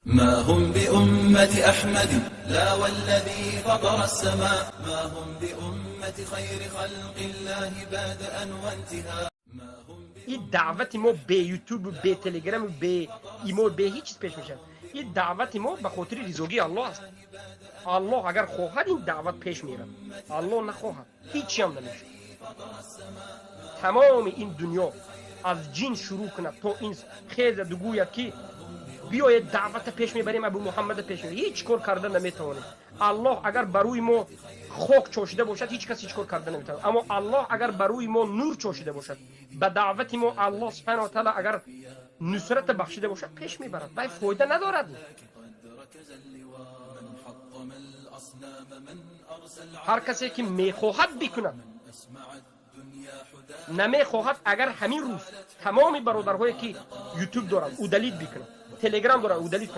ما هم بأمة أحمد لا والذي فطر السماء ما هم بأمة خير خلق الله بادئا وانتهاء. این دعوت ما به یوتیوب، به تلگرام، به ایمیل، به هیچ چیز پیش میشه. این دعوت ما به خاطر رضایت الله است. الله اگر خواهد این دعوت پیش میره، الله نخواهد هیچی هم نمیشه. تمام این دنیا از جن شروع کنه تا این خیز گوید که بیاید دعوت پیش میبریم، ابو محمد پیش میبریم، هیچ کار کرده نمیتونه. الله اگر بروی ما خاک چاشیده باشد هیچ کس هیچ کار کرده نمیتونه، اما الله اگر بروی ما نور چاشیده باشد، به دعوت ما الله سبحانه و تعالی اگر نصرت بخشیده باشد پیش میبرد. بای فایده ندارد. هر کسی که میخواهد بکند، نمیخواهد اگر همین روز تمام برادرهایی که یوتیوب دارند او دلیت بکنه، تلگرام دارند او دلیت کنه.